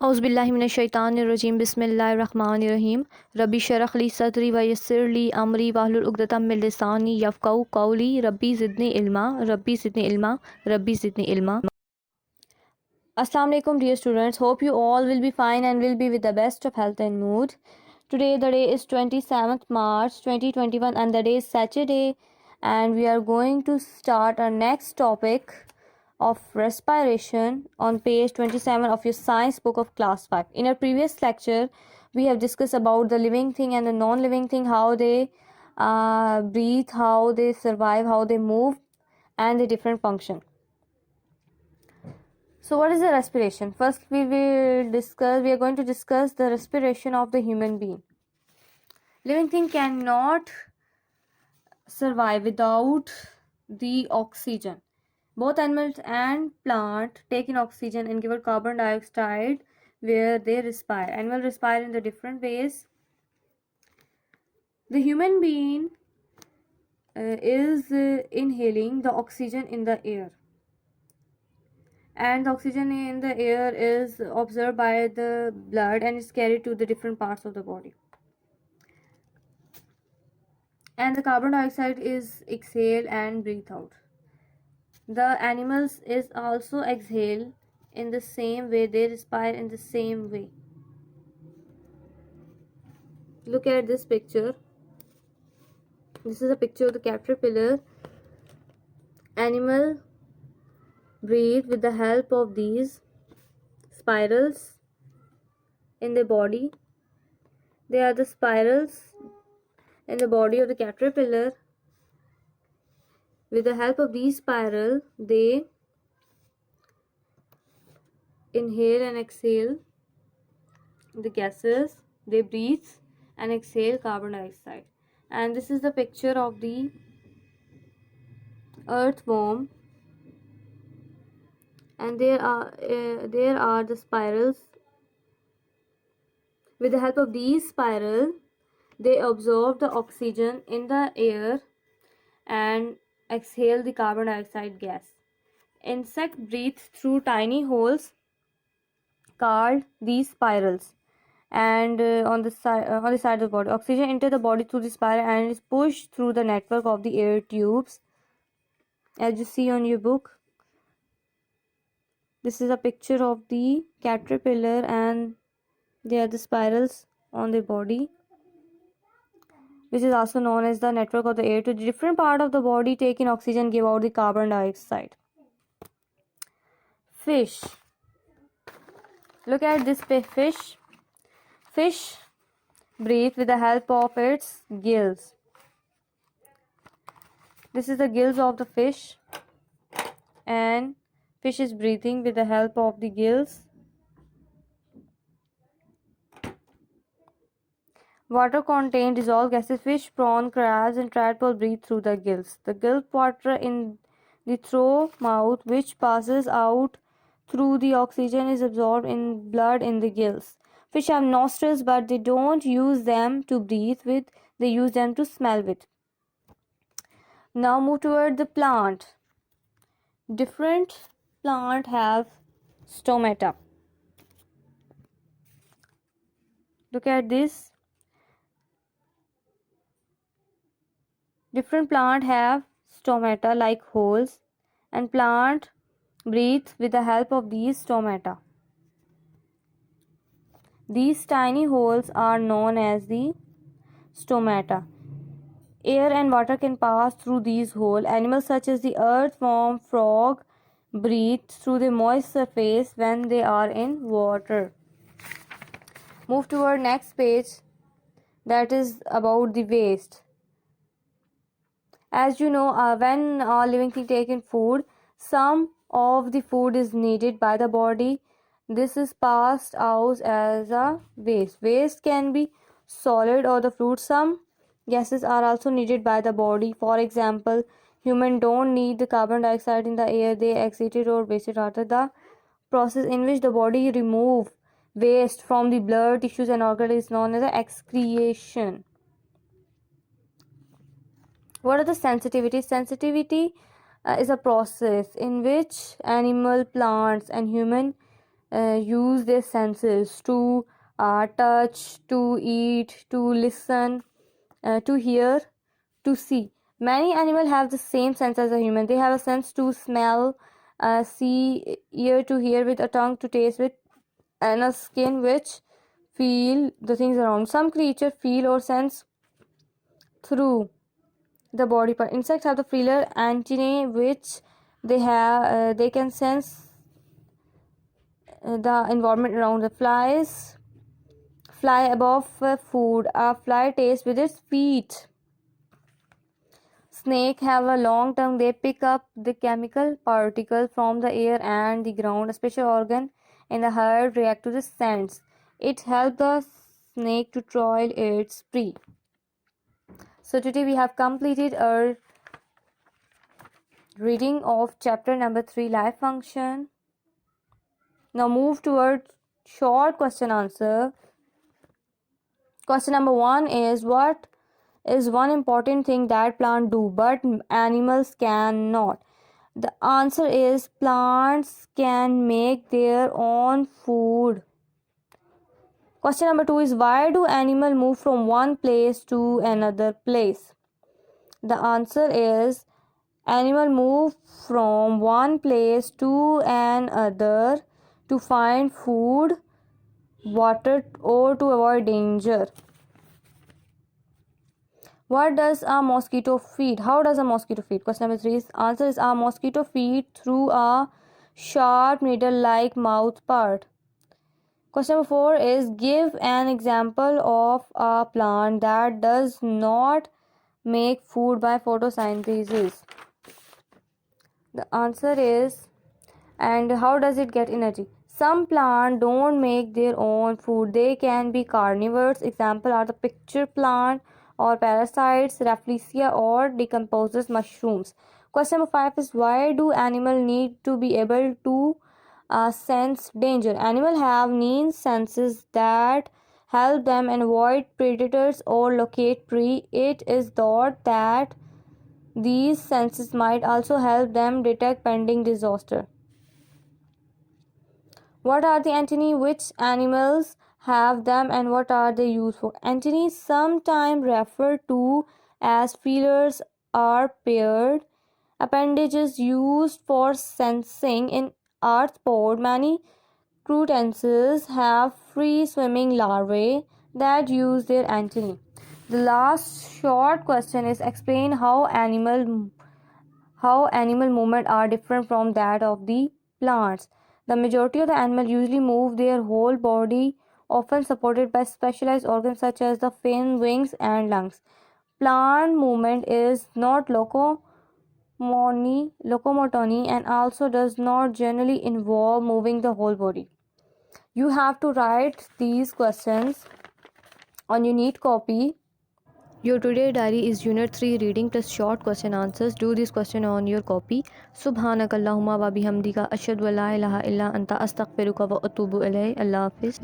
औज़ुबिल्लाहिमिनश्शैतानिर्रजीम बिस्मिल्लाहिर्रहमानिर्रहीम रब्बी शरह ली सदरी व यस्सिर ली अमरी वाहलुल उक़दतम मिन लिसानी यफ़क़हू क़ौली रब्बी ज़िदनी इल्मा रब्बी ज़िदनी इल्मा रब्बी ज़िदनी इल्मा। Assalamu alaikum dear students, hope you all will be fine and will be with the best of health and mood. Today the day is 27th March 2021 and the day is Saturday, and we are going to start our next topic of respiration on page 27 of your science book of class 5. In our previous lecture we have discussed about the living thing and the non-living thing, how they breathe, how they survive, how they move, and the different function. So what is the respiration? First we are going to discuss the respiration of the human being. Living thing cannot survive without the oxygen. Both animals and plant take in oxygen and give out carbon dioxide where they respire. Animals respire in the different ways. The human being is inhaling the oxygen in the air, and the oxygen in the air is absorbed by the blood and is carried to the different parts of the body, and the carbon dioxide is exhaled and breathed out. The animals is also exhale in the same way, they respire in the same way. Look at this picture. This is a picture of the caterpillar. Animal breathe with the help of these spirals in the body. They are the spirals in the body of the caterpillar. With the help of these spiral, they inhale and exhale the gases. They breathe and exhale carbon dioxide. And this is the picture of the earthworm. And there are the spirals. With the help of these spirals, they absorb the oxygen in the air and exhale the carbon dioxide gas. Insect breathe through tiny holes called these spirals, and on the side of the body, oxygen enter the body through the spiral and is pushed through the network of the air tubes, as you see on your book. This is a picture of the caterpillar, and they are the spirals on the body, which is also known as the network of the air. To the different part of the body take in oxygen, give out the carbon dioxide. Fish. Look at this fish. Fish breathe with the help of its gills. This is the gills of the fish, and fish is breathing with the help of the gills. Water contains dissolved gases. Fish, prawn, crabs, and tadpole breathe through the gills. The gill water in the throat mouth, which passes out through the oxygen, is absorbed in blood in the gills. Fish have nostrils, but they don't use them to breathe with, they use them to smell with. Now move toward the plant. Different plant have stomata. Look at this. Different plant have stomata like holes, and plant breathe with the help of these stomata. These tiny holes are known as the stomata. Air and water can pass through these holes. Animals such as the earthworm, frog breathe through the moist surface when they are in water. Move to our next page, that is about the waste. As you know, when living thing take in food, some of the food is needed by the body. This is passed out as a waste. Waste can be solid or the fruit. Some gases are also needed by the body. For example, humans don't need the carbon dioxide in the air, they exit it or waste it after the process in which the body remove waste from the blood, tissues, and organs is known as excretion. What are the sensitivities? Sensitivity is a process in which animal, plants, and human use their senses to touch, to eat, to listen, to hear, to see. Many animals have the same sense as a human. They have a sense to smell, see, ear to hear, with a tongue to taste with, and a skin which feel the things around. Some creatures feel or sense through the body part. Insects have the feeler antennae which they can sense the environment around. The flies fly above food. A fly tastes with its feet. Snakes have a long tongue. They pick up the chemical particles from the air and the ground. A special organ in the heart react to the scents. It helps the snake to trail its prey. So today we have completed our reading of chapter number 3, life function. Now move towards short question answer. Question number 1 is, what is one important thing that plants do but animals cannot? The answer is, plants can make their own food. Question number 2 is, why do animals move from one place to another place? The answer is, animals move from one place to another to find food, water, or to avoid danger. What does a mosquito feed? How does a mosquito feed? Question number 3 is, answer is, a mosquito feed through a sharp needle-like mouth part. Question number 4 is, give an example of a plant that does not make food by photosynthesis. The answer is, and how does it get energy? Some plants don't make their own food. They can be carnivores. Examples are the pitcher plant or parasites, Rafflesia, or decomposes mushrooms. Question number 5 is, why do animals need to be able to sense danger? Animals have keen senses that help them avoid predators or locate prey. It is thought that these senses might also help them detect pending disaster. What are the antennae? Which animals have them and what are they used for? Antennae, sometimes referred to as feelers, are paired appendages used for sensing. In arthropod, many crustaceans have free swimming larvae that use their antennae. The last short question is, explain how animal movement are different from that of the plants. The majority of the animals usually move their whole body, often supported by specialized organs such as the fin, wings, and lungs. Plant movement is not locomotory and also does not generally involve moving the whole body. You have to write these questions on your neat copy. Your today diary is Unit 3 reading plus short question answers. Do this question on your copy. Subhanakallahumma wa bihamdika ashhadu an la ilaha illa anta astaghfiruka wa atubu ilayk. Allah Hafiz.